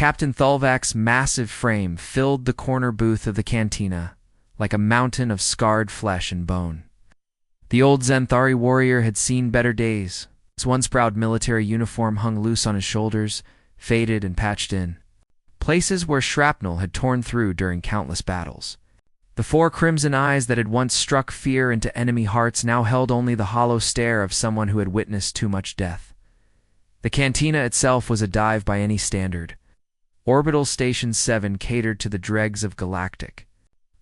Captain Thulvak's massive frame filled the corner booth of the cantina like a mountain of scarred flesh and bone. The old Xanthari warrior had seen better days. His once proud military uniform hung loose on his shoulders, faded and patched in, places where shrapnel had torn through during countless battles. The four crimson eyes that had once struck fear into enemy hearts now held only the hollow stare of someone who had witnessed too much death. The cantina itself was a dive by any standard. Orbital Station 7 catered to the dregs of Galactic.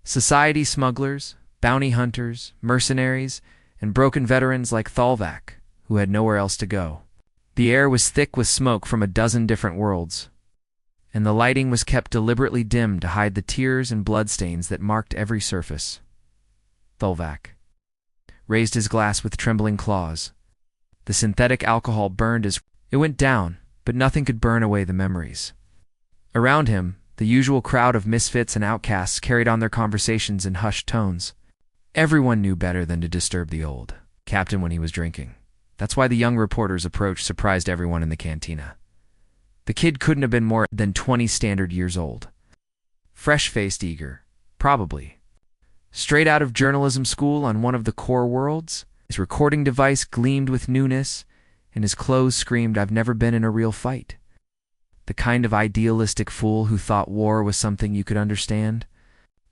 Society smugglers, bounty hunters, mercenaries, and broken veterans like Thulvak, who had nowhere else to go. The air was thick with smoke from a dozen different worlds, and the lighting was kept deliberately dim to hide the tears and bloodstains that marked every surface. Thulvak raised his glass with trembling claws. The synthetic alcohol burned as it went down, but nothing could burn away the memories. Around him, the usual crowd of misfits and outcasts carried on their conversations in hushed tones. Everyone knew better than to disturb the old captain when he was drinking. That's why the young reporter's approach surprised everyone in the cantina. The kid couldn't have been more than 20 standard years old. Fresh-faced, eager, probably. Straight out of journalism school on one of the core worlds, his recording device gleamed with newness, and his clothes screamed, "I've never been in a real fight." The kind of idealistic fool who thought war was something you could understand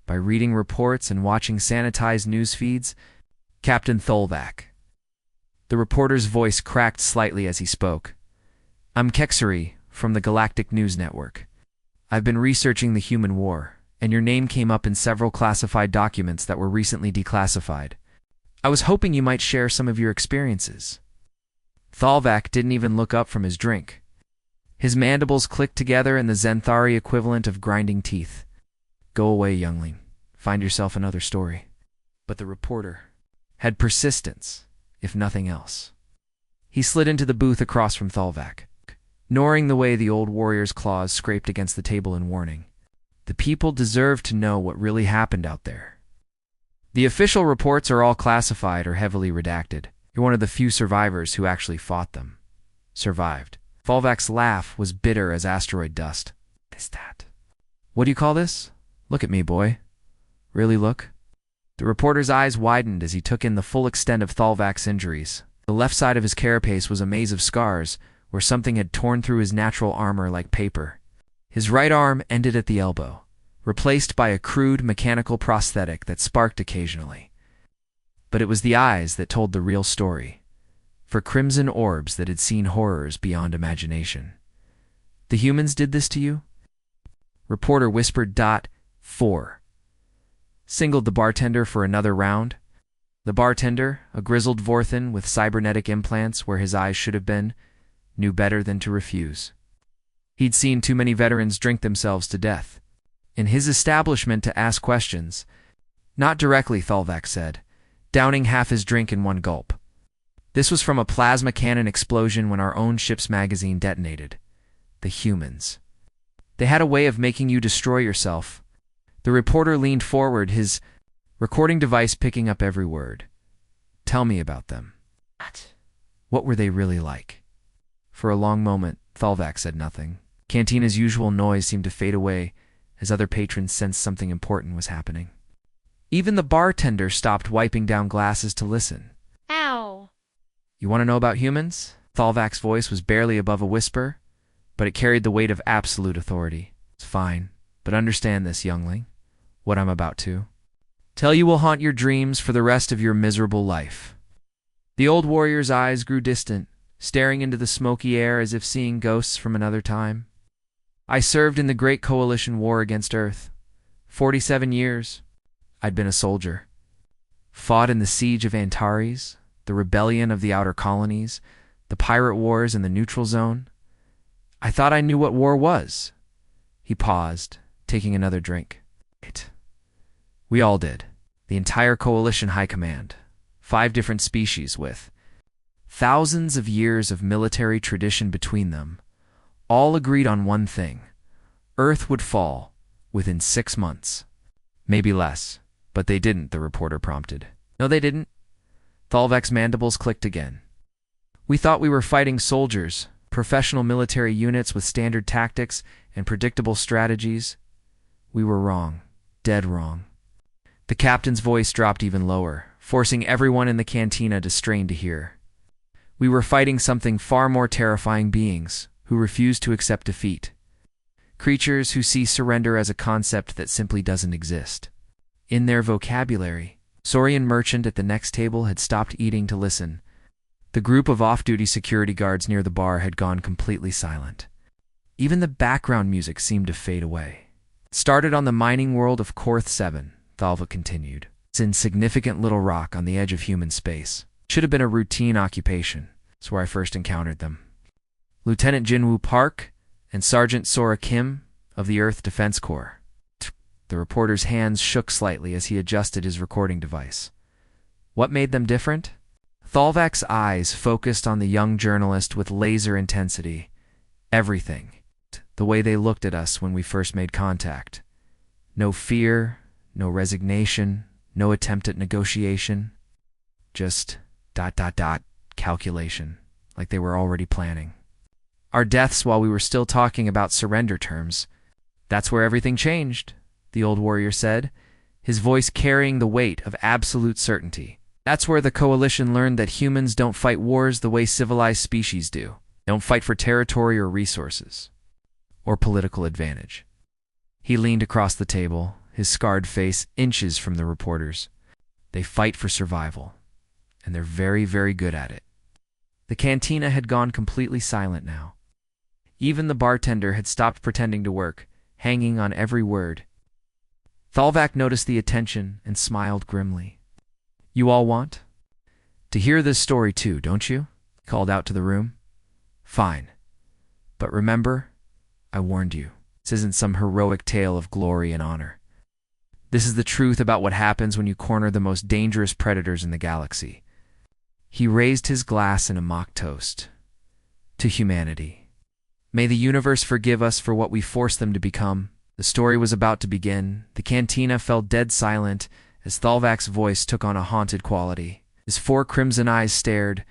by reading reports and watching sanitized news feeds. Captain Thulvak. The reporter's voice cracked slightly as he spoke. "I'm Kexari from the Galactic News Network. I've been researching the human war, and your name came up in several classified documents that were recently declassified. I was hoping you might share some of your experiences." Thulvak didn't even look up from his drink. His mandibles clicked together in the Xanthari equivalent of grinding teeth. "Go away, youngling. Find yourself another story." But the reporter had persistence, if nothing else. He slid into the booth across from Thulvak, gnawing the way the old warrior's claws scraped against the table in warning. The people deserve to know what really happened out there. The official reports are all classified or heavily redacted. You're one of the few survivors who actually fought them. Survived. Thulvak's laugh was bitter as asteroid dust. "What is that? What do you call this? Look at me, boy. Really look?" The reporter's eyes widened as he took in the full extent of Thulvak's injuries. The left side of his carapace was a maze of scars, where something had torn through his natural armor like paper. His right arm ended at the elbow, replaced by a crude mechanical prosthetic that sparked occasionally. But it was the eyes that told the real story, for crimson orbs that had seen horrors beyond imagination. "The humans did this to you?" Reporter whispered. 4. Singled the bartender for another round. The bartender, a grizzled Vorthan with cybernetic implants where his eyes should have been, knew better than to refuse. He'd seen too many veterans drink themselves to death. In his establishment to ask questions. "Not directly," Thulvak said, downing half his drink in one gulp. "This was from a plasma cannon explosion when our own ship's magazine detonated. The humans. They had a way of making you destroy yourself." The reporter leaned forward, his recording device picking up every word. "Tell me about them. What were they really like?" For a long moment, Thulvak said nothing. Cantina's usual noise seemed to fade away as other patrons sensed something important was happening. Even the bartender stopped wiping down glasses to listen. "Ow. "You want to know about humans?" Thulvak's voice was barely above a whisper, but it carried the weight of absolute authority. "It's fine, but understand this, youngling, what I'm about to tell you will haunt your dreams for the rest of your miserable life." The old warrior's eyes grew distant, staring into the smoky air as if seeing ghosts from another time. "I served in the Great Coalition War against Earth. 47 years. I'd been a soldier. Fought in the Siege of Antares, the rebellion of the Outer Colonies, the pirate wars in the Neutral Zone. I thought I knew what war was." He paused, taking another drink. "We all did. The entire Coalition High Command. 5 different species with thousands of years of military tradition between them, all agreed on one thing. Earth would fall within 6 months. Maybe less, but they didn't," the reporter prompted. "No, they didn't." Thulvak's mandibles clicked again. "We thought we were fighting soldiers, professional military units with standard tactics and predictable strategies. We were wrong. Dead wrong. The captain's voice dropped even lower, forcing everyone in the cantina to strain to hear. We were fighting something far more terrifying: beings who refuse to accept defeat. Creatures who see surrender as a concept that simply doesn't exist. In their vocabulary, Saurian merchant at the next table had stopped eating to listen. The group of off-duty security guards near the bar had gone completely silent. Even the background music seemed to fade away. Started on the mining world of Korth 7, Thalva continued. It's insignificant little rock on the edge of human space. Should have been a routine occupation. It's where I first encountered them. Lieutenant Jinwoo Park and Sergeant Sora Kim of the Earth Defense Corps. The reporter's hands shook slightly as he adjusted his recording device. What made them different? Thalvak's eyes focused on the young journalist with laser intensity. Everything. The way they looked at us when we first made contact. No fear, no resignation, no attempt at negotiation. Just ... calculation, like they were already planning. Our deaths while we were still talking about surrender terms. That's where everything changed, the old warrior said, his voice carrying the weight of absolute certainty. That's where the coalition learned that humans don't fight wars the way civilized species do. Don't fight for territory or resources, or political advantage. He leaned across the table, his scarred face inches from the reporters. They fight for survival, and they're very, very good at it. The cantina had gone completely silent now. Even the bartender had stopped pretending to work, hanging on every word. Thalvak noticed the attention and smiled grimly. You all want to hear this story too, don't you? He called out to the room. Fine. But remember, I warned you. This isn't some heroic tale of glory and honor. This is the truth about what happens when you corner the most dangerous predators in the galaxy. He raised his glass in a mock toast. To humanity. May the universe forgive us for what we forced them to become. The story was about to begin. The cantina fell dead silent as Thalvak's voice took on a haunted quality. His 4 crimson eyes stared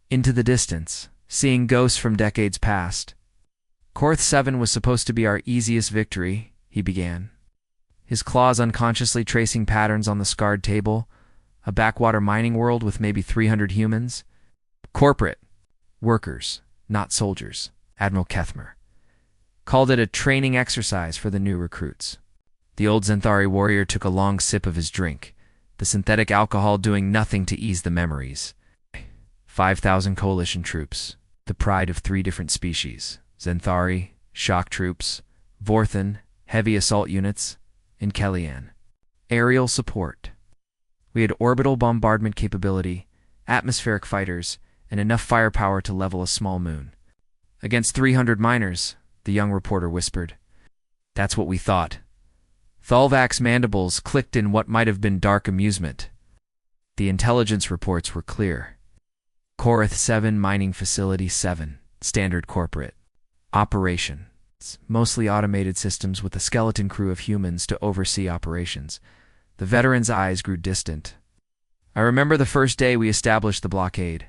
into the distance, seeing ghosts from decades past. Korth 7 was supposed to be our easiest victory, he began, his claws unconsciously tracing patterns on the scarred table. A backwater mining world with maybe 300 humans. Corporate. Workers, not soldiers, Admiral Kethmer. Called it a training exercise for the new recruits. The old Zenthari warrior took a long sip of his drink, the synthetic alcohol doing nothing to ease the memories. 5,000 coalition troops, the pride of 3 different species. Zenthari, shock troops, Vorthan, heavy assault units, and Kellyan. Aerial support. We had orbital bombardment capability, atmospheric fighters, and enough firepower to level a small moon. Against 300 miners, the young reporter whispered. That's what we thought. Thalvak's mandibles clicked in what might have been dark amusement. The intelligence reports were clear. Korth 7 Mining Facility 7, Standard Corporate. Operation. Mostly automated systems with a skeleton crew of humans to oversee operations. The veteran's eyes grew distant. I remember the first day we established the blockade.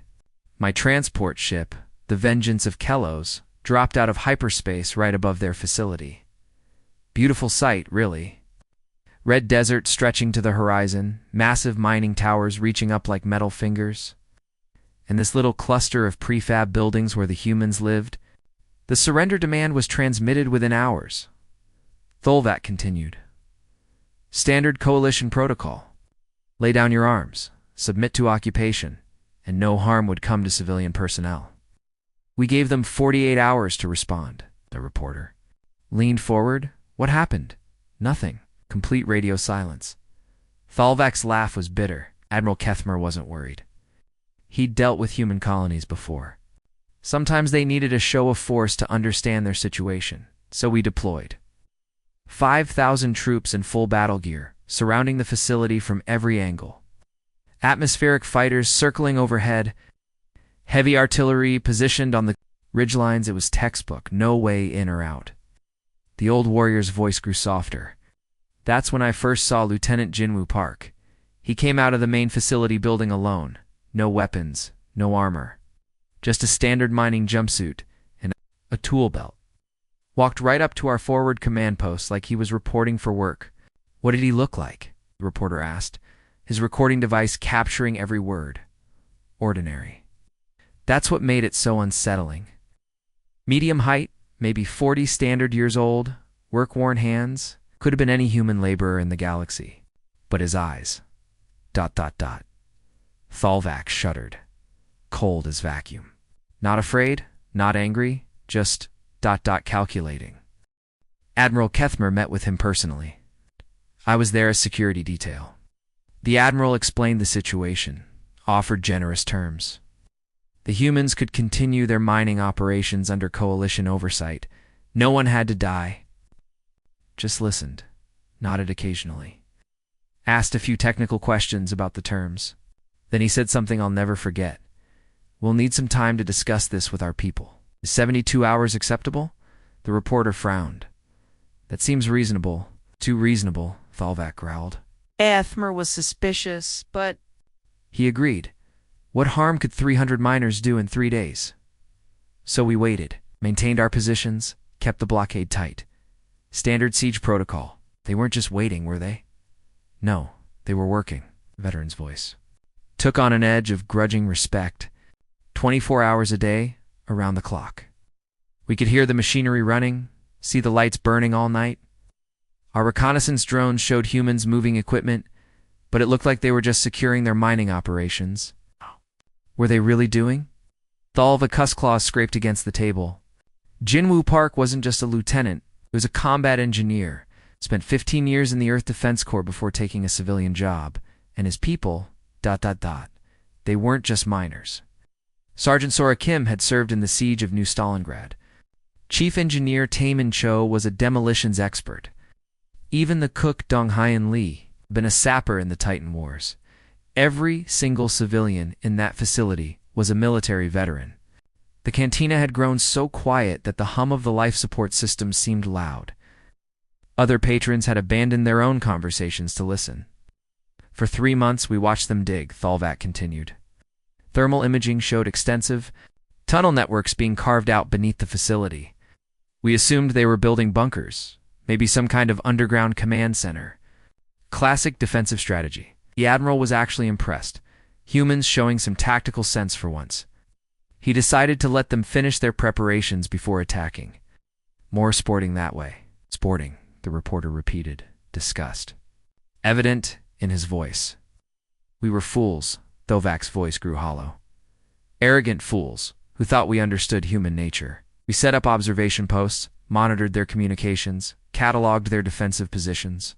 My transport ship, the Vengeance of Kelos, dropped out of hyperspace right above their facility. Beautiful sight, really. Red desert stretching to the horizon, massive mining towers reaching up like metal fingers. And this little cluster of prefab buildings where the humans lived. The surrender demand was transmitted within hours. Thalvak continued. Standard coalition protocol. Lay down your arms, submit to occupation, and no harm would come to civilian personnel. We gave them 48 hours to respond, the reporter leaned forward. What happened? Nothing. Complete radio silence. Thalvak's laugh was bitter. Admiral Kethmer wasn't worried. He'd dealt with human colonies before. Sometimes they needed a show of force to understand their situation, so we deployed. 5,000 troops in full battle gear, surrounding the facility from every angle. Atmospheric fighters circling overhead, heavy artillery positioned on the ridgelines. It was textbook, no way in or out. The old warrior's voice grew softer. That's when I first saw Lieutenant Jinwoo Park. He came out of the main facility building alone. No weapons, no armor. Just a standard mining jumpsuit and a tool belt. Walked right up to our forward command post like he was reporting for work. What did he look like? The reporter asked, his recording device capturing every word. Ordinary. That's what made it so unsettling. Medium height, maybe 40 standard years old, work-worn hands, could have been any human laborer in the galaxy. But his eyes. ... Thalvac shuddered. Cold as vacuum. Not afraid, not angry, just ... calculating. Admiral Kethmer met with him personally. I was there as security detail. The Admiral explained the situation, offered generous terms. The humans could continue their mining operations under Coalition oversight. No one had to die. Just listened, nodded occasionally. Asked a few technical questions about the terms. Then he said something I'll never forget. We'll need some time to discuss this with our people. Is 72 hours acceptable? The reporter frowned. That seems reasonable. Too reasonable, Thalvac growled. Ethmer was suspicious, but... He agreed. What harm could 300 miners do in 3 days? So we waited, maintained our positions, kept the blockade tight. Standard siege protocol. They weren't just waiting, were they? No, they were working, veteran's voice. Took on an edge of grudging respect. 24 hours a day, around the clock. We could hear the machinery running, see the lights burning all night. Our reconnaissance drones showed humans moving equipment, but it looked like they were just securing their mining operations. Were they really doing? Thalva Cussclaw scraped against the table. Jinwoo Park wasn't just a lieutenant, he was a combat engineer, spent 15 years in the Earth Defense Corps before taking a civilian job, and his people... They weren't just miners. Sergeant Sora Kim had served in the siege of New Stalingrad. Chief Engineer Taemin Cho was a demolitions expert. Even the cook Dong Hyun Lee had been a sapper in the Titan Wars. Every single civilian in that facility was a military veteran. The cantina had grown so quiet that the hum of the life support system seemed loud. Other patrons had abandoned their own conversations to listen. For 3 months we watched them dig, Thalvac continued. Thermal imaging showed extensive tunnel networks being carved out beneath the facility. We assumed they were building bunkers, maybe some kind of underground command center. Classic defensive strategy. The Admiral was actually impressed, humans showing some tactical sense for once. He decided to let them finish their preparations before attacking. More sporting that way. Sporting, the reporter repeated, disgust evident in his voice. We were fools, Thalvac's voice grew hollow. Arrogant fools, who thought we understood human nature. We set up observation posts, monitored their communications, cataloged their defensive positions.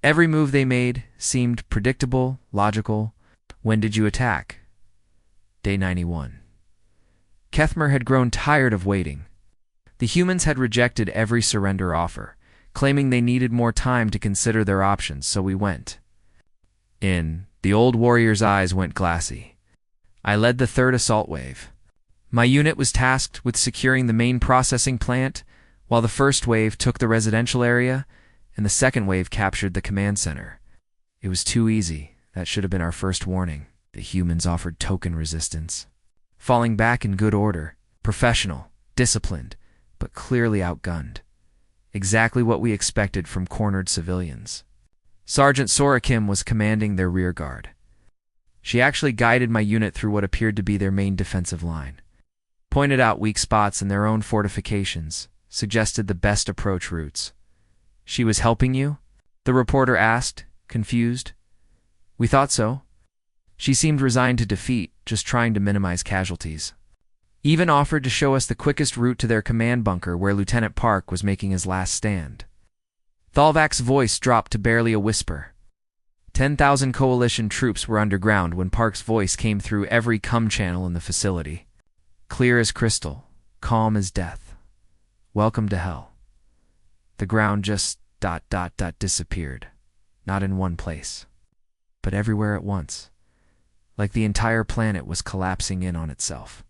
Every move they made seemed predictable, logical. When did you attack? Day 91. Kethmer had grown tired of waiting. The humans had rejected every surrender offer, claiming they needed more time to consider their options, so we went. The old warrior's eyes went glassy. I led the 3rd assault wave. My unit was tasked with securing the main processing plant, while the 1st wave took the residential area, and the 2nd wave captured the command center. It was too easy. That should have been our first warning. The humans offered token resistance. Falling back in good order, professional, disciplined, but clearly outgunned. Exactly what we expected from cornered civilians. Sergeant Sora Kim was commanding their rear guard. She actually guided my unit through what appeared to be their main defensive line, pointed out weak spots in their own fortifications, suggested the best approach routes. She was helping you? The reporter asked, confused. We thought so. She seemed resigned to defeat, just trying to minimize casualties. Even offered to show us the quickest route to their command bunker where Lieutenant Park was making his last stand. Thalvac's voice dropped to barely a whisper. 10,000 Coalition troops were underground when Park's voice came through every cum channel in the facility. Clear as crystal, calm as death. Welcome to hell. The ground just ... disappeared. Not in one place, but everywhere at once. Like the entire planet was collapsing in on itself.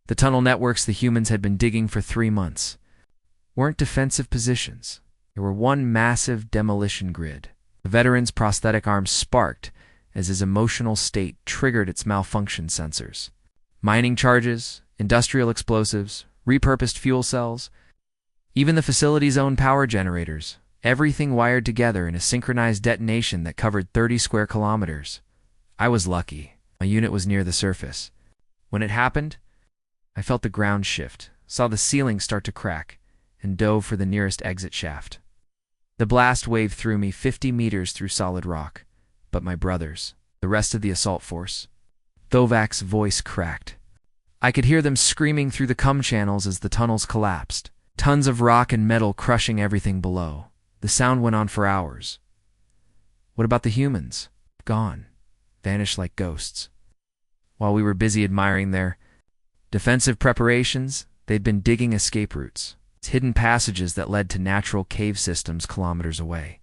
The tunnel networks the humans had been digging for 3 months weren't defensive positions. They were one massive demolition grid. The veteran's prosthetic arm sparked as his emotional state triggered its malfunction sensors. Mining charges, industrial explosives, repurposed fuel cells, even the facility's own power generators, everything wired together in a synchronized detonation that covered 30 square kilometers. I was lucky. My unit was near the surface. When it happened, I felt the ground shift, saw the ceiling start to crack, and dove for the nearest exit shaft. The blast waved through me 50 meters through solid rock, but my brothers, the rest of the assault force, Thovak's voice cracked. I could hear them screaming through the cum channels as the tunnels collapsed, tons of rock and metal crushing everything below. The sound went on for hours. What about the humans? Gone. Vanished like ghosts. While we were busy admiring their defensive preparations, they'd been digging escape routes, hidden passages that led to natural cave systems kilometers away.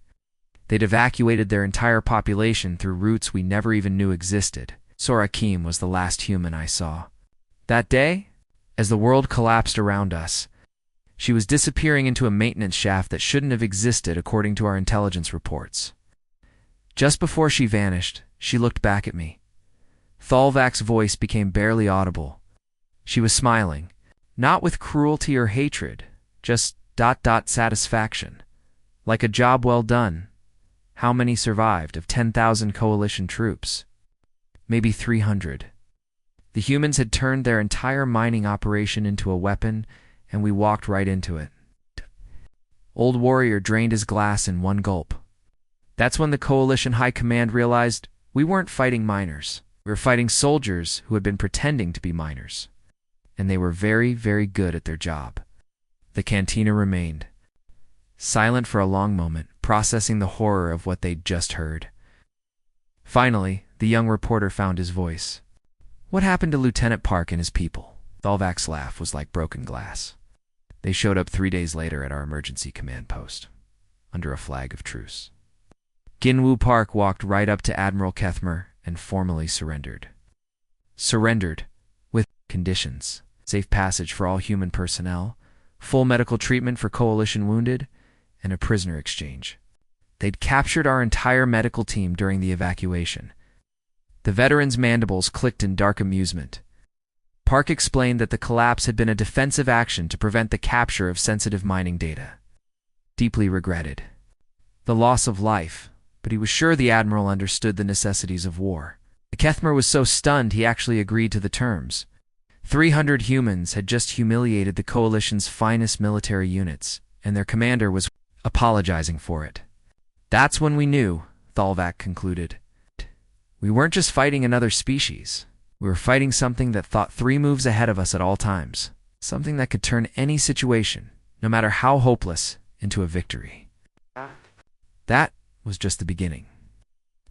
They'd evacuated their entire population through routes we never even knew existed. Sorakim was the last human I saw. That day, as the world collapsed around us, she was disappearing into a maintenance shaft that shouldn't have existed according to our intelligence reports. Just before she vanished, she looked back at me. Thalvak's voice became barely audible. She was smiling, not with cruelty or hatred, just satisfaction. Like a job well done. How many survived of 10,000 coalition troops? Maybe 300. The humans had turned their entire mining operation into a weapon, and we walked right into it. Old Warrior drained his glass in one gulp. That's when the Coalition High Command realized we weren't fighting miners. We were fighting soldiers who had been pretending to be miners. And they were very, very good at their job. The cantina remained, silent for a long moment, processing the horror of what they'd just heard. Finally, the young reporter found his voice. What happened to Lieutenant Park and his people? Thalvak's laugh was like broken glass. They showed up 3 days later at our emergency command post, under a flag of truce. Ginwoo Park walked right up to Admiral Kethmer and formally surrendered. Surrendered, with conditions: safe passage for all human personnel, full medical treatment for coalition wounded, and a prisoner exchange. They'd captured our entire medical team during the evacuation. The veterans' mandibles clicked in dark amusement. Park explained that the collapse had been a defensive action to prevent the capture of sensitive mining data. Deeply regretted the loss of life, but he was sure the Admiral understood the necessities of war. Kethmer was so stunned he actually agreed to the terms. 300 humans had just humiliated the Coalition's finest military units, and their commander was apologizing for it. That's when we knew, Thalvak concluded. We weren't just fighting another species. We were fighting something that thought 3 moves ahead of us at all times. Something that could turn any situation, no matter how hopeless, into a victory. That was just the beginning.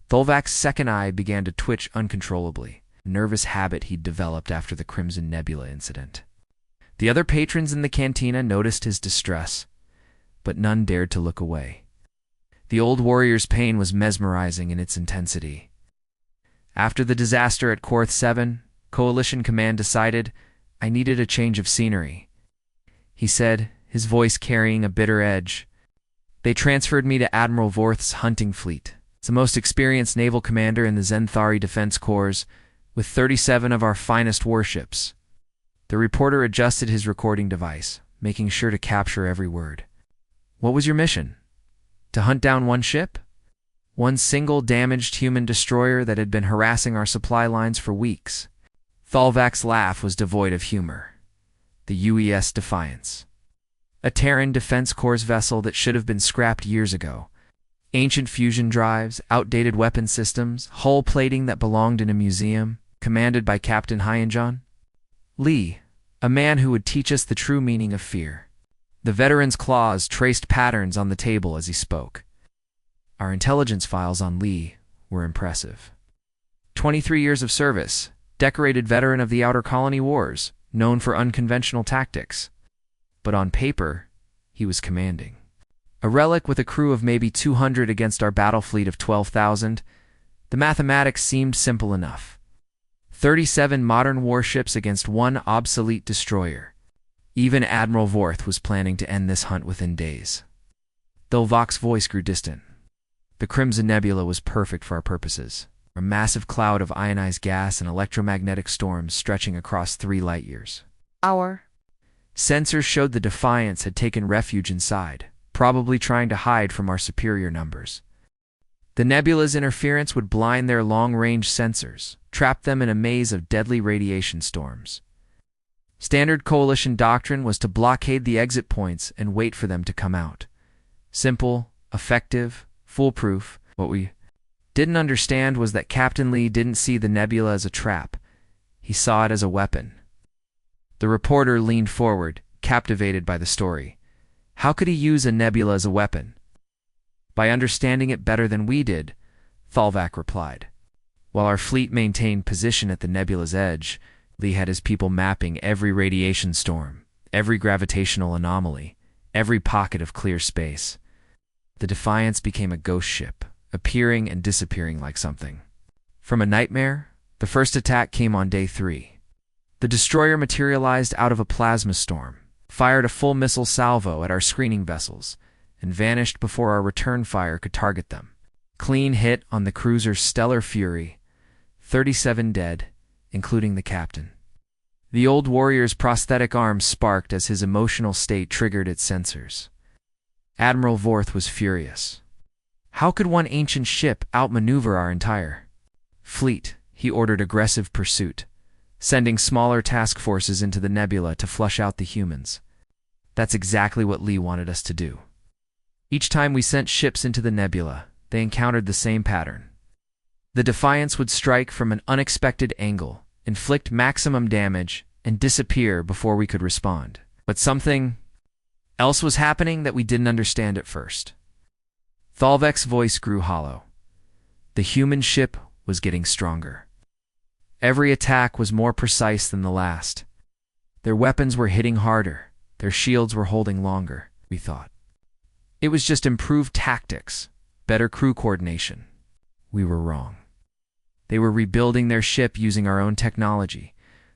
Thalvak's second eye began to twitch uncontrollably, a nervous habit he'd developed after the Crimson Nebula incident. The other patrons in the cantina noticed his distress, but none dared to look away. The old warrior's pain was mesmerizing in its intensity. After the disaster at Korth 7, Coalition Command decided I needed a change of scenery. He said, his voice carrying a bitter edge. They transferred me to Admiral Vorth's hunting fleet. It's the most experienced naval commander in the Zenthari Defense Corps, with 37 of our finest warships. The reporter adjusted his recording device, making sure to capture every word. What was your mission? To hunt down one ship? One single damaged human destroyer that had been harassing our supply lines for weeks. Thalvak's laugh was devoid of humor. The UES Defiance. A Terran Defense Corps vessel that should have been scrapped years ago. Ancient fusion drives, outdated weapon systems, hull plating that belonged in a museum, commanded by Captain Hyenjan. Lee, a man who would teach us the true meaning of fear. The veteran's claws traced patterns on the table as he spoke. Our intelligence files on Lee were impressive. 23 years of service, decorated veteran of the Outer Colony Wars, known for unconventional tactics. But on paper, he was commanding. A relic with a crew of maybe 200 against our battle fleet of 12,000, the mathematics seemed simple enough. 37 modern warships against one obsolete destroyer. Even Admiral Vorth was planning to end this hunt within days. Thalvak's voice grew distant. The Crimson Nebula was perfect for our purposes. A massive cloud of ionized gas and electromagnetic storms stretching across 3 light-years. Our Sensors showed the Defiance had taken refuge inside, probably trying to hide from our superior numbers. The nebula's interference would blind their long-range sensors, trap them in a maze of deadly radiation storms. Standard Coalition doctrine was to blockade the exit points and wait for them to come out. Simple, effective, foolproof. What we didn't understand was that Captain Lee didn't see the nebula as a trap. He saw it as a weapon. The reporter leaned forward, captivated by the story. How could he use a nebula as a weapon? By understanding it better than we did, Thalvak replied. While our fleet maintained position at the nebula's edge, Lee had his people mapping every radiation storm, every gravitational anomaly, every pocket of clear space. The Defiance became a ghost ship, appearing and disappearing like something. From a nightmare, the first attack came on day 3. The destroyer materialized out of a plasma storm, fired a full missile salvo at our screening vessels, and vanished before our return fire could target them. Clean hit on the cruiser's stellar fury, 37 dead, including the captain. The old warrior's prosthetic arm sparked as his emotional state triggered its sensors. Admiral Vorth was furious. How could one ancient ship outmaneuver our entire fleet? He ordered aggressive pursuit, sending smaller task forces into the nebula to flush out the humans. That's exactly what Lee wanted us to do. Each time we sent ships into the nebula, they encountered the same pattern. The Defiance would strike from an unexpected angle, inflict maximum damage, and disappear before we could respond. But something else was happening that we didn't understand at first. Thalvek's voice grew hollow. The human ship was getting stronger. Every attack was more precise than the last. Their weapons were hitting harder. Their shields were holding longer, we thought. It was just improved tactics, better crew coordination. We were wrong. They were rebuilding their ship using our own technology.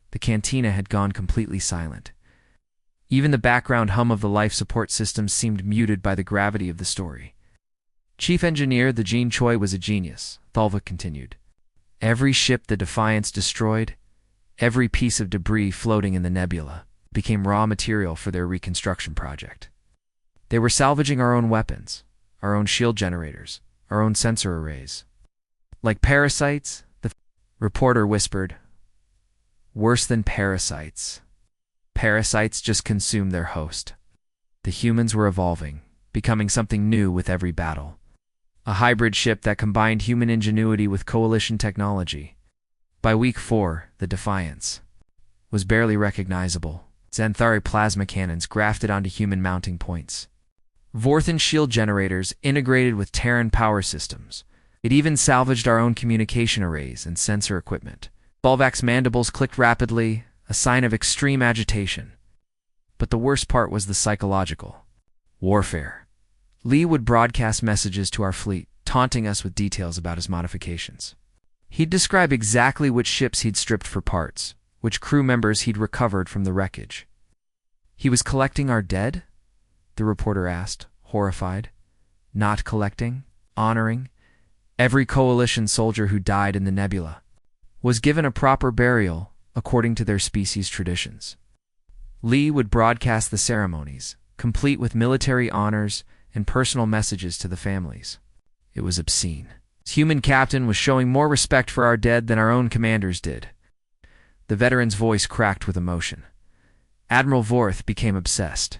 The cantina had gone completely silent. Even the background hum of the life support system seemed muted by the gravity of the story. Chief Engineer the Jean Choi was a genius, Thalvik continued. Every ship the Defiance destroyed, every piece of debris floating in the nebula, became raw material for their reconstruction project. They were salvaging our own weapons, our own shield generators, our own sensor arrays. Like parasites, the reporter whispered. Worse than parasites. Parasites just consume their host. The humans were evolving, becoming something new with every battle. A hybrid ship that combined human ingenuity with Coalition technology. By week 4, the Defiance was barely recognizable. Xanthari plasma cannons grafted onto human mounting points. Vorthan shield generators integrated with Terran power systems. It even salvaged our own communication arrays and sensor equipment. Thalvak's mandibles clicked rapidly, a sign of extreme agitation. But the worst part was the psychological warfare. Lee would broadcast messages to our fleet, taunting us with details about his modifications. He'd describe exactly which ships he'd stripped for parts, which crew members he'd recovered from the wreckage. He was collecting our dead? The reporter asked, horrified. Not collecting, honoring. Every Coalition soldier who died in the nebula was given a proper burial according to their species' traditions. Lee would broadcast the ceremonies, complete with military honors and personal messages to the families. It was obscene. His human captain was showing more respect for our dead than our own commanders did. The veteran's voice cracked with emotion. Admiral Vorth became obsessed.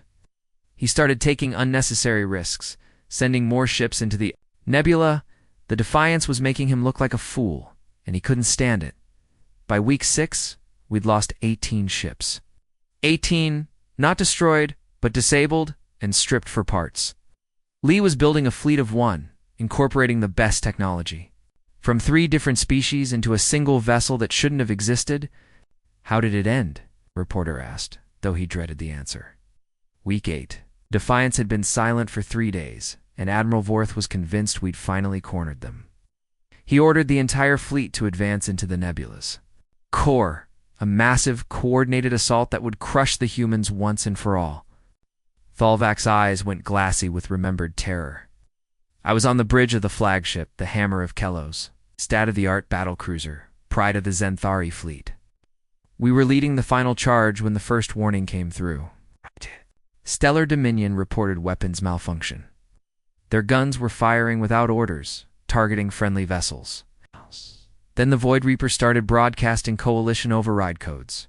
He started taking unnecessary risks, sending more ships into the nebula. The Defiance was making him look like a fool, and he couldn't stand it. By week 6, we'd lost 18 ships. 18, not destroyed, but disabled and stripped for parts. Lee was building a fleet of 1, incorporating the best technology. From 3 different species into a single vessel that shouldn't have existed. How did it end? Reporter asked, though he dreaded the answer. Week 8. Defiance had been silent for 3 days, and Admiral Vorth was convinced we'd finally cornered them. He ordered the entire fleet to advance into the nebulas. Core, a massive, coordinated assault that would crush the humans once and for all. Thalvak's eyes went glassy with remembered terror. I was on the bridge of the flagship, the Hammer of Kelos, state-of-the-art battlecruiser, pride of the Xanthari fleet. We were leading the final charge when the first warning came through. Stellar Dominion reported weapons malfunction. Their guns were firing without orders, targeting friendly vessels. Then the Void Reaper started broadcasting Coalition override codes.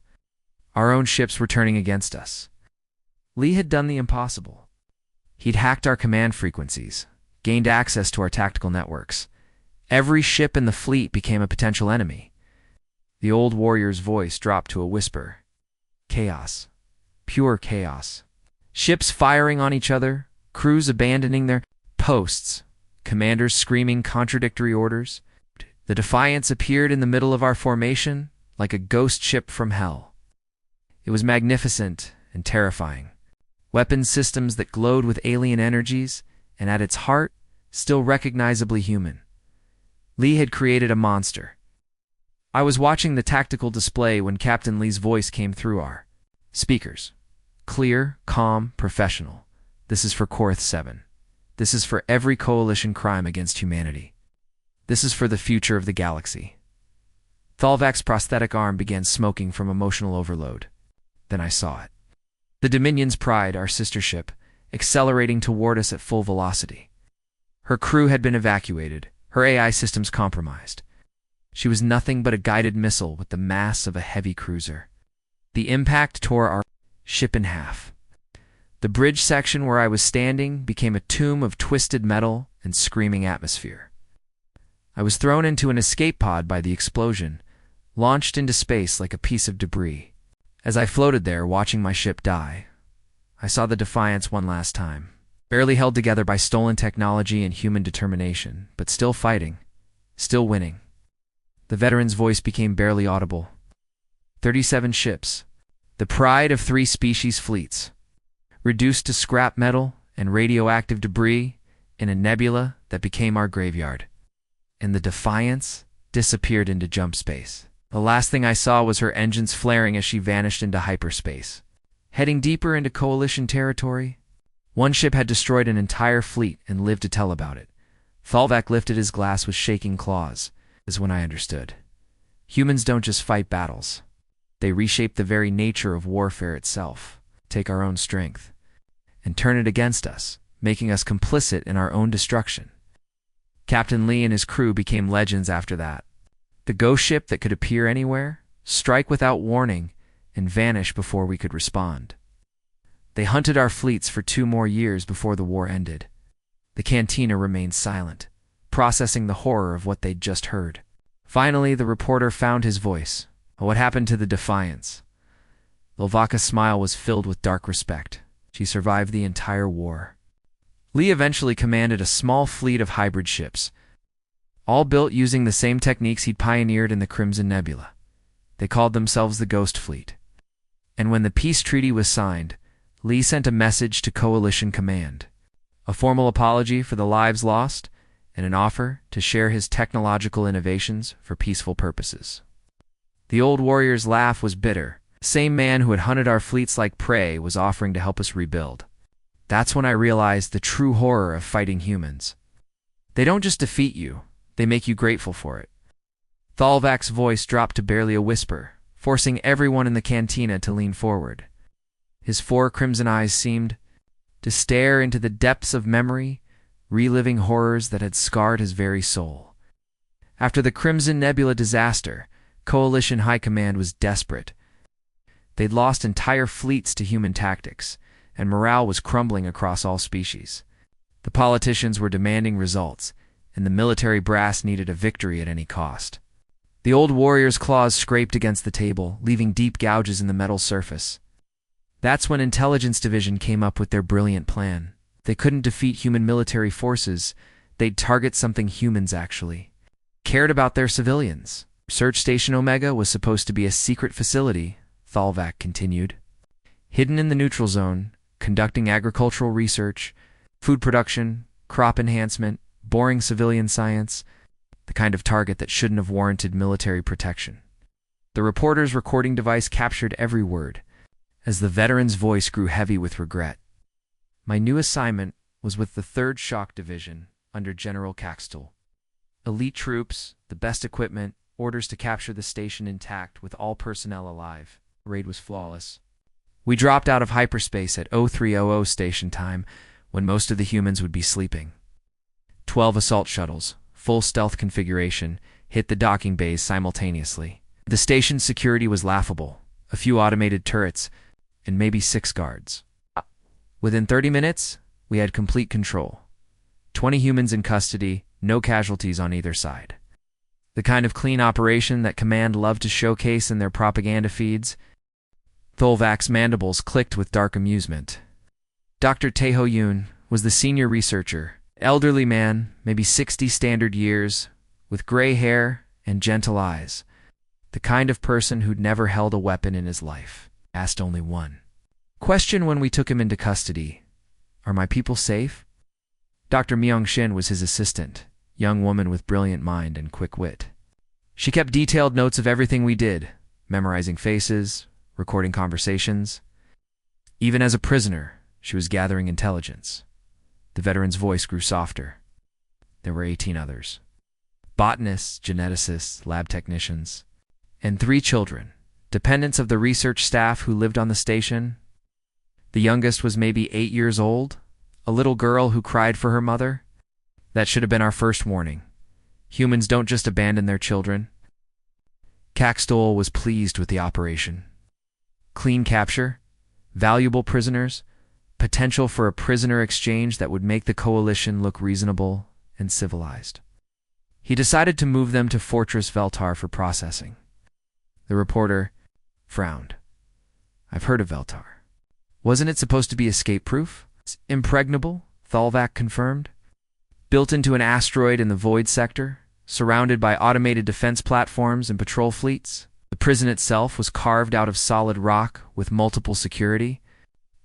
Our own ships were turning against us. Lee had done the impossible. He'd hacked our command frequencies, gained access to our tactical networks. Every ship in the fleet became a potential enemy. The old warrior's voice dropped to a whisper. Chaos. Pure chaos. Ships firing on each other, crews abandoning their posts, commanders screaming contradictory orders. The Defiance appeared in the middle of our formation like a ghost ship from hell. It was magnificent and terrifying. Weapons systems that glowed with alien energies, and at its heart, still recognizably human. Lee had created a monster. I was watching the tactical display when Captain Lee's voice came through our speakers. Clear, calm, professional. This is for Korth 7. This is for every coalition crime against humanity. This is for the future of the galaxy. Thalvak's prosthetic arm began smoking from emotional overload. Then I saw it. The Dominion's Pride, our sister ship, accelerating toward us at full velocity. Her crew had been evacuated, her AI systems compromised. She was nothing but a guided missile with the mass of a heavy cruiser. The impact tore our ship in half. The bridge section where I was standing became a tomb of twisted metal and screaming atmosphere. I was thrown into an escape pod by the explosion, launched into space like a piece of debris. As I floated there, watching my ship die, I saw the Defiance one last time, barely held together by stolen technology and human determination, but still fighting, still winning. The veteran's voice became barely audible. 37 ships, the pride of 3 species fleets, reduced to scrap metal and radioactive debris in a nebula that became our graveyard. And the Defiance disappeared into jump space. The last thing I saw was her engines flaring as she vanished into hyperspace. Heading deeper into Coalition territory, one ship had destroyed an entire fleet and lived to tell about it. Thalvak lifted his glass with shaking claws, is when I understood. Humans don't just fight battles. They reshape the very nature of warfare itself, take our own strength, and turn it against us, making us complicit in our own destruction. Captain Lee and his crew became legends after that. The ghost ship that could appear anywhere, strike without warning, and vanish before we could respond. They hunted our fleets for 2 more years before the war ended. The cantina remained silent, processing the horror of what they'd just heard. Finally, the reporter found his voice. What happened to the Defiance? Lilvaka's smile was filled with dark respect. She survived the entire war. Lee eventually commanded a small fleet of hybrid ships, all built using the same techniques he'd pioneered in the Crimson Nebula. They called themselves the Ghost Fleet. And when the peace treaty was signed, Lee sent a message to Coalition Command, a formal apology for the lives lost, and an offer to share his technological innovations for peaceful purposes. The old warrior's laugh was bitter. The same man who had hunted our fleets like prey was offering to help us rebuild. That's when I realized the true horror of fighting humans. They don't just defeat you, they make you grateful for it. Thalvak's voice dropped to barely a whisper, forcing everyone in the cantina to lean forward. His 4 crimson eyes seemed to stare into the depths of memory, reliving horrors that had scarred his very soul. After the Crimson Nebula disaster, Coalition High Command was desperate. They'd lost entire fleets to human tactics, and morale was crumbling across all species. The politicians were demanding results, and the military brass needed a victory at any cost. The old warrior's claws scraped against the table, leaving deep gouges in the metal surface. That's when Intelligence Division came up with their brilliant plan. They couldn't defeat human military forces, they'd target something humans actually cared about: their civilians. Research Station Omega was supposed to be a secret facility, Thalvak continued, hidden in the neutral zone, conducting agricultural research, food production, crop enhancement, boring civilian science, the kind of target that shouldn't have warranted military protection. The reporter's recording device captured every word, as the veteran's voice grew heavy with regret. My new assignment was with the 3rd Shock Division under General Caxtel. Elite troops, the best equipment, orders to capture the station intact with all personnel alive. The raid was flawless. We dropped out of hyperspace at 0300 station time when most of the humans would be sleeping. 12 assault shuttles, full stealth configuration, hit the docking bays simultaneously. The station's security was laughable. A few automated turrets, and maybe 6 guards. Within 30 minutes, we had complete control. 20 humans in custody, no casualties on either side. The kind of clean operation that Command loved to showcase in their propaganda feeds. Tholvak's mandibles clicked with dark amusement. Dr. Taeho Yoon was the senior researcher, elderly man, maybe 60 standard years, with gray hair and gentle eyes. The kind of person who'd never held a weapon in his life. Asked only one question when we took him into custody. Are my people safe? Dr. Myung-shin was his assistant, young woman with brilliant mind and quick wit. She kept detailed notes of everything we did, memorizing faces, recording conversations. Even as a prisoner, she was gathering intelligence. The veteran's voice grew softer. There were 18 others. Botanists, geneticists, lab technicians, and 3 children, dependents of the research staff who lived on the station. The youngest was maybe 8 years old, a little girl who cried for her mother. That should have been our first warning. Humans don't just abandon their children. Caxtol was pleased with the operation. Clean capture, valuable prisoners, potential for a prisoner exchange that would make the coalition look reasonable and civilized. He decided to move them to Fortress Veltar for processing. The reporter frowned. I've heard of Veltar. Wasn't it supposed to be escape-proof? Impregnable, Tholvak confirmed. Built into an asteroid in the Void sector, surrounded by automated defense platforms and patrol fleets. The prison itself was carved out of solid rock with multiple security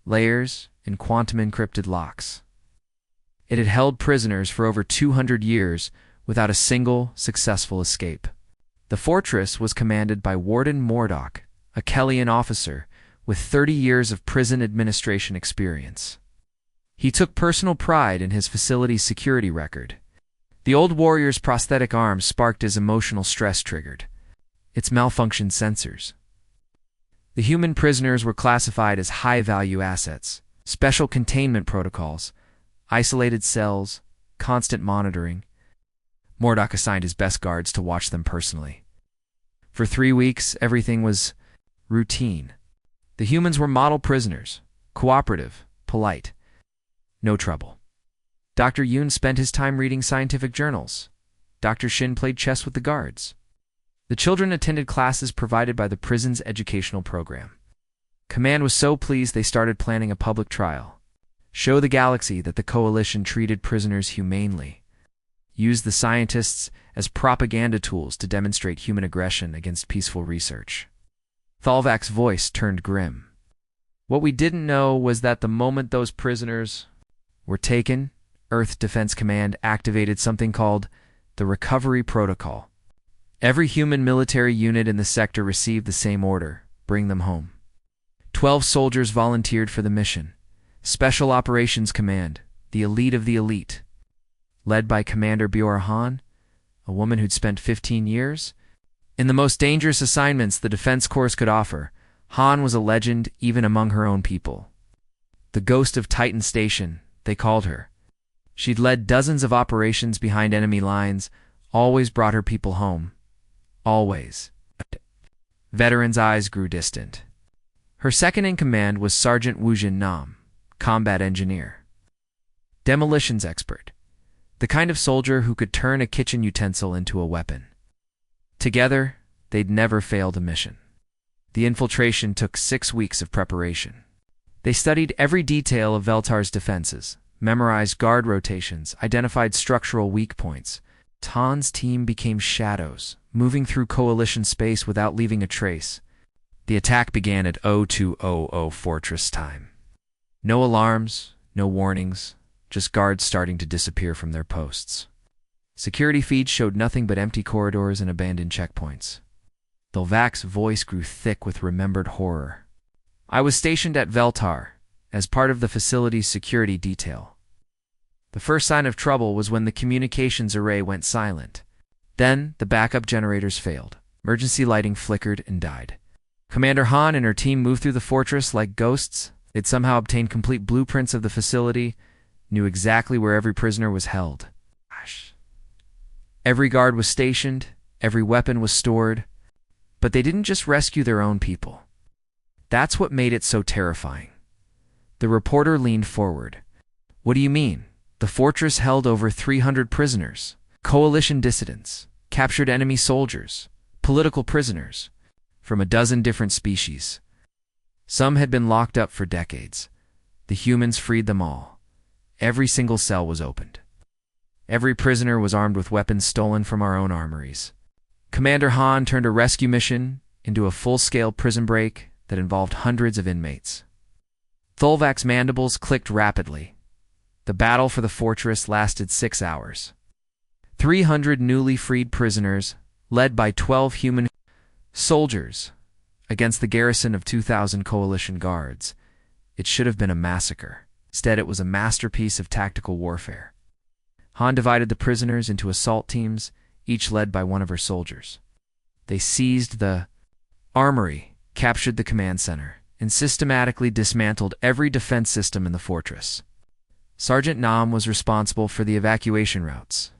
layers and quantum-encrypted locks. It had held prisoners for over 200 years without a single successful escape. The fortress was commanded by Warden Mordock, a Kellyan officer with 30 years of prison administration experience. He took personal pride in his facility's security record. The old warrior's prosthetic arm sparked his emotional stress triggered. Its malfunctioned sensors. The human prisoners were classified as high-value assets, special containment protocols, isolated cells, constant monitoring. Mordock assigned his best guards to watch them personally. For 3 weeks, everything was routine. The humans were model prisoners, cooperative, polite. No trouble. Dr. Yoon spent his time reading scientific journals. Dr. Shin played chess with the guards. The children attended classes provided by the prison's educational program. Command was so pleased they started planning a public trial. Show the galaxy that the coalition treated prisoners humanely. Use the scientists as propaganda tools to demonstrate human aggression against peaceful research. Tholvak's voice turned grim. What we didn't know was that the moment those prisoners were taken, Earth Defense Command activated something called the Recovery Protocol. Every human military unit in the sector received the same order: bring them home. 12 soldiers volunteered for the mission. Special Operations Command, the elite of the elite. Led by Commander Bjorn Han, a woman who'd spent 15 years in the most dangerous assignments the Defense Corps could offer. Han was a legend even among her own people. The Ghost of Titan Station, they called her. She'd led dozens of operations behind enemy lines, always brought her people home. Always. Veteran's eyes grew distant. Her second in command was Sergeant Woojin Nam, combat engineer. Demolitions expert. The kind of soldier who could turn a kitchen utensil into a weapon. Together, they'd never failed a mission. The infiltration took 6 weeks of preparation. They studied every detail of Veltar's defenses, memorized guard rotations, identified structural weak points. Tan's team became shadows, moving through coalition space without leaving a trace. The attack began at 0200 Fortress time. No alarms, no warnings, just guards starting to disappear from their posts. Security feeds showed nothing but empty corridors and abandoned checkpoints. Tholvak's voice grew thick with remembered horror. I was stationed at Veltar, as part of the facility's security detail. The first sign of trouble was when the communications array went silent. Then, the backup generators failed. Emergency lighting flickered and died. Commander Han and her team moved through the fortress like ghosts. They'd somehow obtained complete blueprints of the facility, knew exactly where every prisoner was held. Gosh. Every guard was stationed, every weapon was stored, but they didn't just rescue their own people. That's what made it so terrifying. The reporter leaned forward. What do you mean? The fortress held over 300 prisoners, coalition dissidents, captured enemy soldiers, political prisoners, from a dozen different species. Some had been locked up for decades. The humans freed them all. Every single cell was opened. Every prisoner was armed with weapons stolen from our own armories. Commander Han turned a rescue mission into a full-scale prison break that involved hundreds of inmates. Thulvak's mandibles clicked rapidly. The battle for the fortress lasted 6 hours. 300 newly freed prisoners, led by 12 human soldiers, against the garrison of 2,000 coalition guards. It should have been a massacre. Instead, it was a masterpiece of tactical warfare. Han divided the prisoners into assault teams, each led by one of her soldiers. They seized the armory, captured the command center, and systematically dismantled every defense system in the fortress. Sergeant Nam was responsible for the evacuation routes.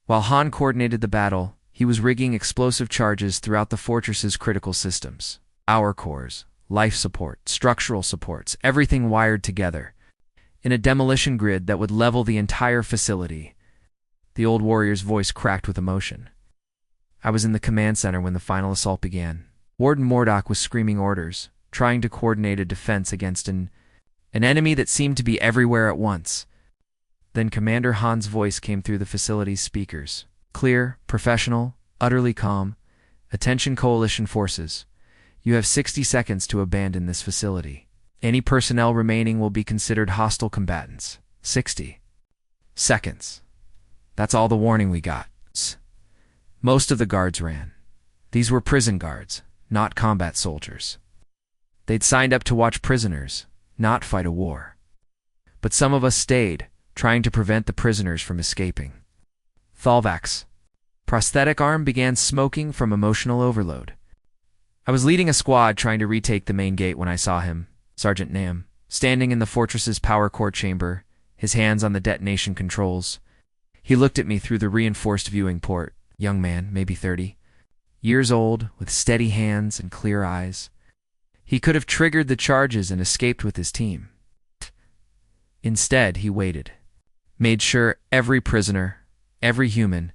While Han coordinated the battle, he was rigging explosive charges throughout the fortress's critical systems. Power cores, life support, structural supports, everything wired together, in a demolition grid that would level the entire facility. The old warrior's voice cracked with emotion. I was in the command center when the final assault began. Warden Mordok was screaming orders, trying to coordinate a defense against an enemy that seemed to be everywhere at once. Then Commander Han's voice came through the facility's speakers. Clear, professional, utterly calm. Attention coalition forces. You have 60 seconds to abandon this facility. Any personnel remaining will be considered hostile combatants. 60 seconds. That's all the warning we got. Most of the guards ran. These were prison guards, not combat soldiers. They'd signed up to watch prisoners, not fight a war. But some of us stayed, trying to prevent the prisoners from escaping. Thulvak's prosthetic arm began smoking from emotional overload. I was leading a squad trying to retake the main gate when I saw him, Sergeant Nam, standing in the fortress's power core chamber, his hands on the detonation controls. He looked at me through the reinforced viewing port, young man, maybe 30, years old, with steady hands and clear eyes. He could have triggered the charges and escaped with his team. Instead, he waited, made sure every prisoner, every human,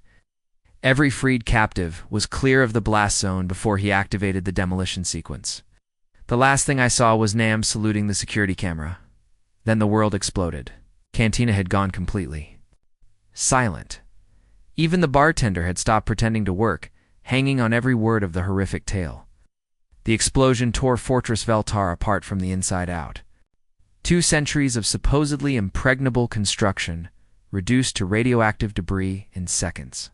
every freed captive was clear of the blast zone before he activated the demolition sequence. The last thing I saw was Nam saluting the security camera. Then the world exploded. Cantina had gone completely silent. Even the bartender had stopped pretending to work, hanging on every word of the horrific tale. The explosion tore Fortress Veltar apart from the inside out. 2 centuries of supposedly impregnable construction reduced to radioactive debris in seconds.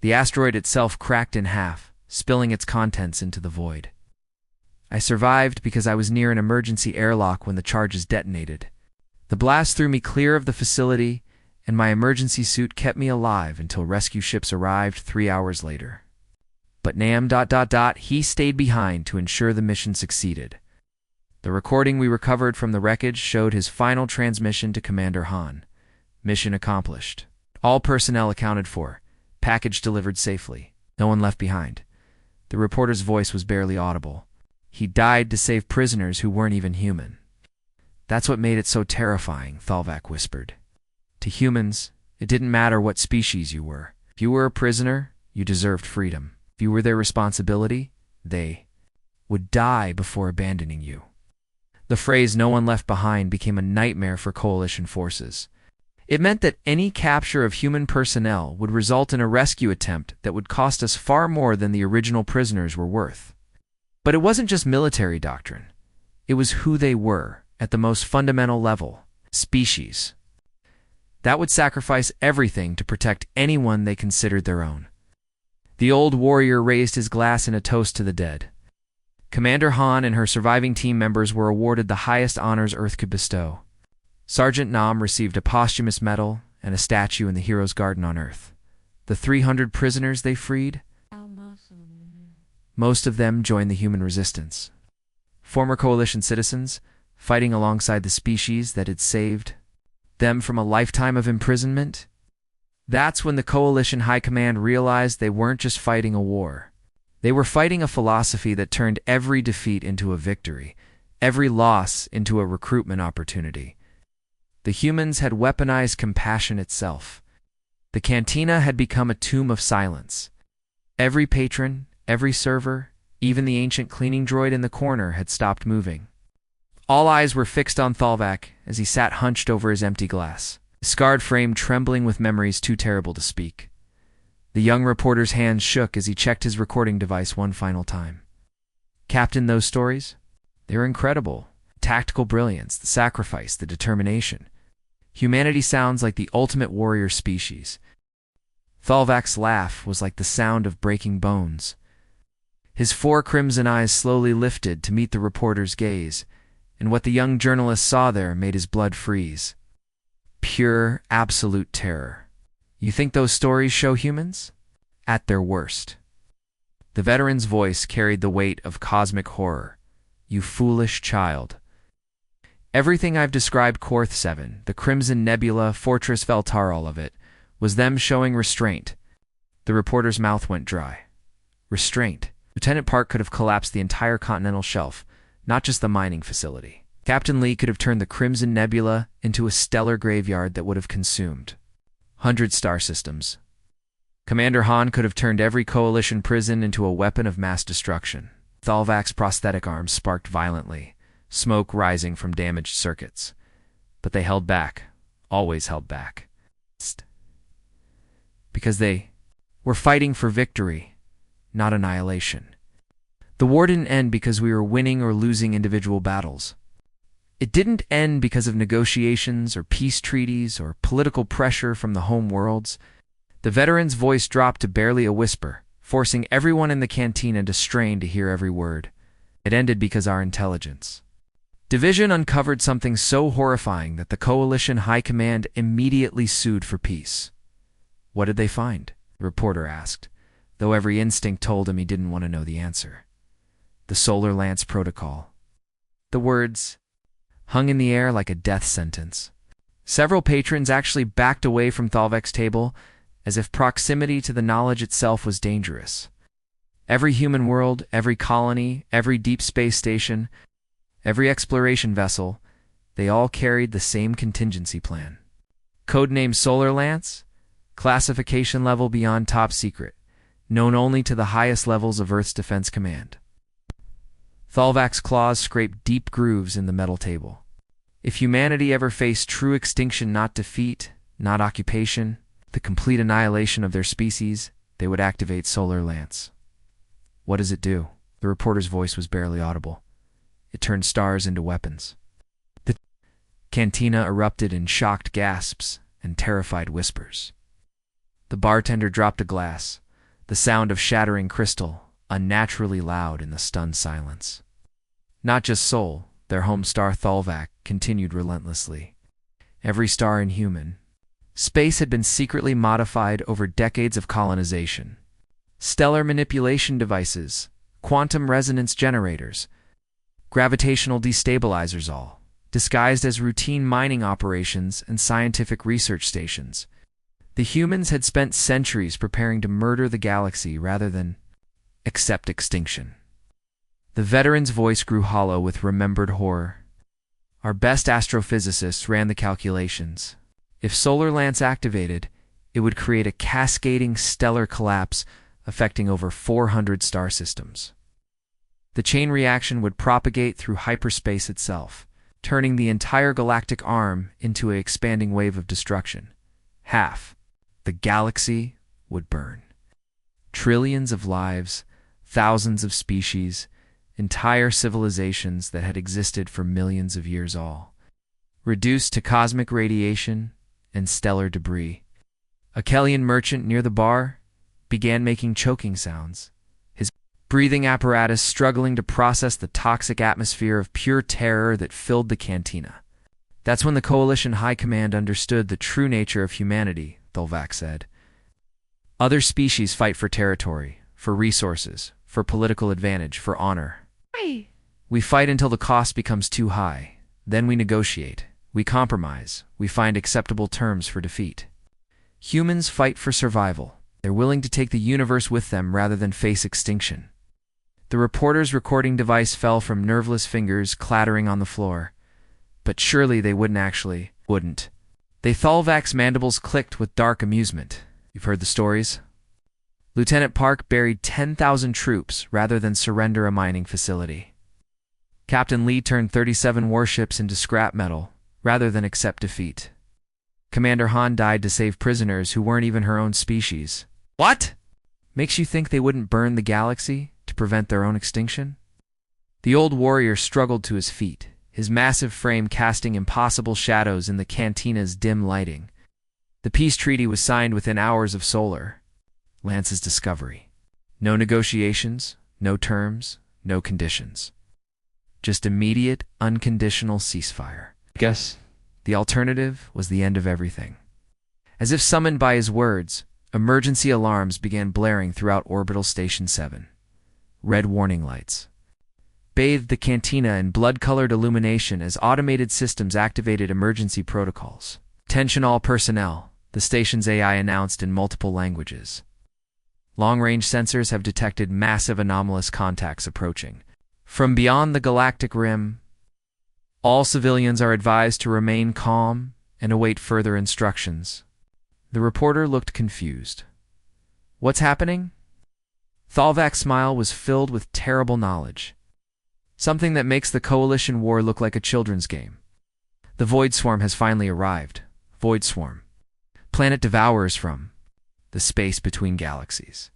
The asteroid itself cracked in half, spilling its contents into the void. I survived because I was near an emergency airlock when the charges detonated. The blast threw me clear of the facility, and my emergency suit kept me alive until rescue ships arrived 3 hours later. But Nam... he stayed behind to ensure the mission succeeded. The recording we recovered from the wreckage showed his final transmission to Commander Han. Mission accomplished. All personnel accounted for. Package delivered safely. No one left behind. The reporter's voice was barely audible. He died to save prisoners who weren't even human. That's what made it so terrifying, Thulvak whispered. To humans, it didn't matter what species you were. If you were a prisoner, you deserved freedom. If you were their responsibility, they would die before abandoning you. The phrase "no one left behind" became a nightmare for coalition forces. It meant that any capture of human personnel would result in a rescue attempt that would cost us far more than the original prisoners were worth. But it wasn't just military doctrine. It was who they were, at the most fundamental level, species. That would sacrifice everything to protect anyone they considered their own. The old warrior raised his glass in a toast to the dead. Commander Han and her surviving team members were awarded the highest honors Earth could bestow. Sergeant Nam received a posthumous medal and a statue in the Heroes' Garden on Earth. The 300 prisoners they freed? Most of them joined the human resistance. Former coalition citizens, fighting alongside the species that had saved them from a lifetime of imprisonment. That's when the coalition high command realized they weren't just fighting a war. They were fighting a philosophy that turned every defeat into a victory, every loss into a recruitment opportunity. The humans had weaponized compassion itself. The cantina had become a tomb of silence. Every patron, every server, even the ancient cleaning droid in the corner had stopped moving. All eyes were fixed on Thalvak as he sat hunched over his empty glass, his scarred frame trembling with memories too terrible to speak. The young reporter's hands shook as he checked his recording device one final time. Captain, those stories? They were incredible. The tactical brilliance, the sacrifice, the determination. Humanity sounds like the ultimate warrior species. Thalvak's laugh was like the sound of breaking bones. His 4 crimson eyes slowly lifted to meet the reporter's gaze, and what the young journalist saw there made his blood freeze. Pure, absolute terror. You think those stories show humans? At their worst. The veteran's voice carried the weight of cosmic horror. You foolish child. Everything I've described, Korth 7, the Crimson Nebula, Fortress Veltar, all of it, was them showing restraint. The reporter's mouth went dry. Restraint. Lieutenant Park could have collapsed the entire continental shelf, not just the mining facility. Captain Lee could have turned the Crimson Nebula into a stellar graveyard that would have consumed 100 star systems. Commander Han could have turned every coalition prison into a weapon of mass destruction. Thalvak's prosthetic arms sparked violently, smoke rising from damaged circuits. But they held back, always held back. Because they were fighting for victory, not annihilation. The war didn't end because we were winning or losing individual battles. It didn't end because of negotiations or peace treaties or political pressure from the home worlds. The veteran's voice dropped to barely a whisper, forcing everyone in the cantina to strain to hear every word. It ended because our intelligence. Division uncovered something so horrifying that the Coalition High Command immediately sued for peace. What did they find? The reporter asked, though every instinct told him he didn't want to know the answer. The Solar Lance Protocol. The words hung in the air like a death sentence. Several patrons actually backed away from Thalvak's table, as if proximity to the knowledge itself was dangerous. Every human world, every colony, every deep space station, every exploration vessel, they all carried the same contingency plan. Codenamed Solar Lance, classification level beyond top secret, known only to the highest levels of Earth's Defense Command. Thalvak's claws scraped deep grooves in the metal table. If humanity ever faced true extinction, not defeat, not occupation, the complete annihilation of their species, they would activate Solar Lance. What does it do? The reporter's voice was barely audible. It turned stars into weapons. The cantina erupted in shocked gasps and terrified whispers. The bartender dropped a glass, the sound of shattering crystal, unnaturally loud in the stunned silence. Not just Sol, their home star Thalvak, continued relentlessly. Every star in human space had been secretly modified over decades of colonization. Stellar manipulation devices, quantum resonance generators, gravitational destabilizers, all disguised as routine mining operations and scientific research stations. The humans had spent centuries preparing to murder the galaxy rather than accept extinction. The veteran's voice grew hollow with remembered horror. Our best astrophysicists ran the calculations. If Solar Lance activated, it would create a cascading stellar collapse affecting over 400 star systems. The chain reaction would propagate through hyperspace itself, turning the entire galactic arm into an expanding wave of destruction. Half the galaxy would burn. Trillions of lives, thousands of species, entire civilizations that had existed for millions of years, all reduced to cosmic radiation and stellar debris. A Kellian merchant near the bar began making choking sounds, his breathing apparatus struggling to process the toxic atmosphere of pure terror that filled the cantina. That's when the Coalition High Command understood the true nature of humanity, Thalvak said. Other species fight for territory, for resources, for political advantage, for honor. Hey. We fight until the cost becomes too high. Then we negotiate. We compromise. We find acceptable terms for defeat. Humans fight for survival. They're willing to take the universe with them rather than face extinction. The reporter's recording device fell from nerveless fingers clattering on the floor. But surely they wouldn't. They Thalvak's mandibles clicked with dark amusement. You've heard the stories? Lieutenant Park buried 10,000 troops rather than surrender a mining facility. Captain Lee turned 37 warships into scrap metal rather than accept defeat. Commander Han died to save prisoners who weren't even her own species. What? Makes you think they wouldn't burn the galaxy to prevent their own extinction? The old warrior struggled to his feet, his massive frame casting impossible shadows in the cantina's dim lighting. The peace treaty was signed within hours of Solar Lance's discovery. No negotiations, no terms, no conditions. Just immediate, unconditional ceasefire. Guess the alternative was the end of everything. As if summoned by his words, emergency alarms began blaring throughout Orbital Station 7. Red warning lights bathed the cantina in blood-colored illumination as automated systems activated emergency protocols. Attention all personnel, the station's AI announced in multiple languages. Long-range sensors have detected massive anomalous contacts approaching. From beyond the galactic rim, all civilians are advised to remain calm and await further instructions. The reporter looked confused. What's happening? Thalvak's smile was filled with terrible knowledge. Something that makes the Coalition War look like a children's game. The Void Swarm has finally arrived. Void Swarm. Planet devourers from the space between galaxies.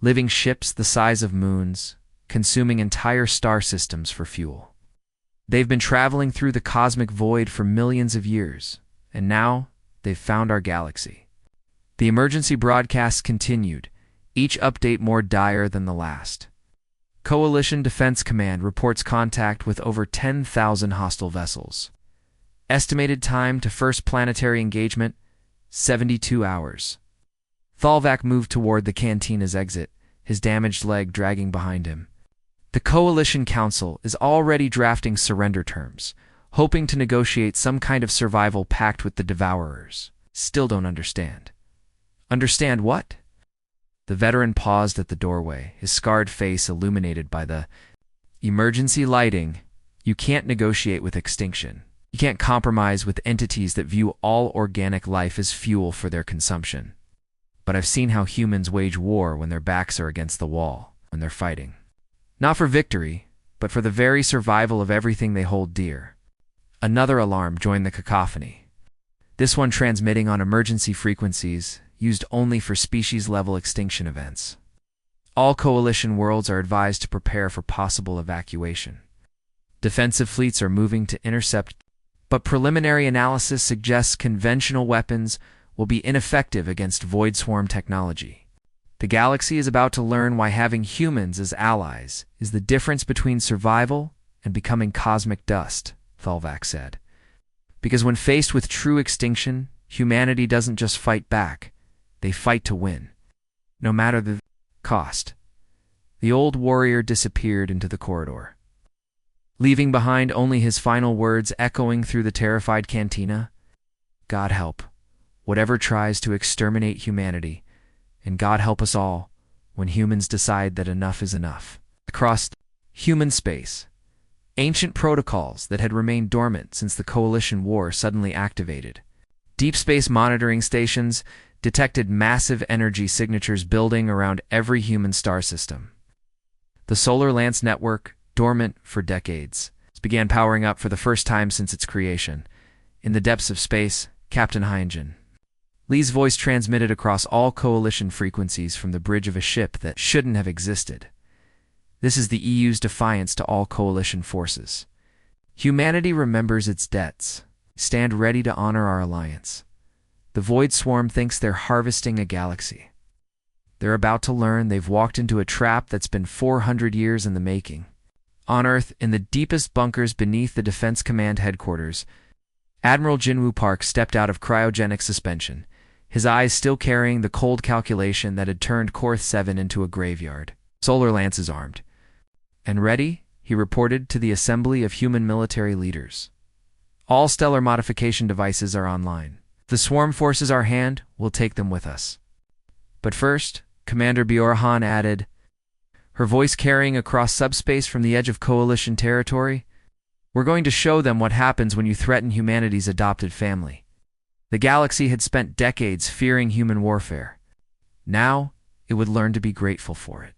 Living ships the size of moons, consuming entire star systems for fuel. They've been traveling through the cosmic void for millions of years, and now they've found our galaxy. The emergency broadcasts continued, each update more dire than the last. Coalition Defense Command reports contact with over 10,000 hostile vessels. Estimated time to first planetary engagement, 72 hours. Thalvak moved toward the cantina's exit, his damaged leg dragging behind him. The Coalition Council is already drafting surrender terms, hoping to negotiate some kind of survival pact with the Devourers. Still don't understand. Understand what? The veteran paused at the doorway, his scarred face illuminated by the emergency lighting. You can't negotiate with extinction. You can't compromise with entities that view all organic life as fuel for their consumption. But I've seen how humans wage war when their backs are against the wall, when they're fighting. Not for victory, but for the very survival of everything they hold dear. Another alarm joined the cacophony. This one transmitting on emergency frequencies, used only for species-level extinction events. All Coalition worlds are advised to prepare for possible evacuation. Defensive fleets are moving to intercept, but preliminary analysis suggests conventional weapons will be ineffective against Void Swarm technology. The galaxy is about to learn why having humans as allies is the difference between survival and becoming cosmic dust, Thalvak said. Because when faced with true extinction, humanity doesn't just fight back. They fight to win, no matter the cost. The old warrior disappeared into the corridor, leaving behind only his final words echoing through the terrified cantina. God help whatever tries to exterminate humanity, and God help us all when humans decide that enough is enough. Across human space, ancient protocols that had remained dormant since the Coalition War suddenly activated. Deep space monitoring stations detected massive energy signatures building around every human star system. The Solar Lance network, dormant for decades, began powering up for the first time since its creation. In the depths of space, Captain Hyungen Lee's voice transmitted across all Coalition frequencies from the bridge of a ship that shouldn't have existed. This is the EU's defiance to all Coalition forces. Humanity remembers its debts. Stand ready to honor our alliance. The Void Swarm thinks they're harvesting a galaxy. They're about to learn they've walked into a trap that's been 400 years in the making. On Earth, in the deepest bunkers beneath the Defense Command headquarters, Admiral Jinwoo Park stepped out of cryogenic suspension, his eyes still carrying the cold calculation that had turned Korth 7 into a graveyard. Solar Lance is armed. And ready, he reported to the assembly of human military leaders. All stellar modification devices are online. The swarm forces our hand, we'll take them with us. But first, Commander Bjorhan added, her voice carrying across subspace from the edge of Coalition territory, we're going to show them what happens when you threaten humanity's adopted family. The galaxy had spent decades fearing human warfare. Now, it would learn to be grateful for it.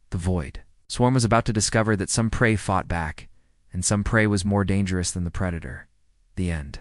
The Void. Swarm was about to discover that some prey fought back, and some prey was more dangerous than the predator. The end.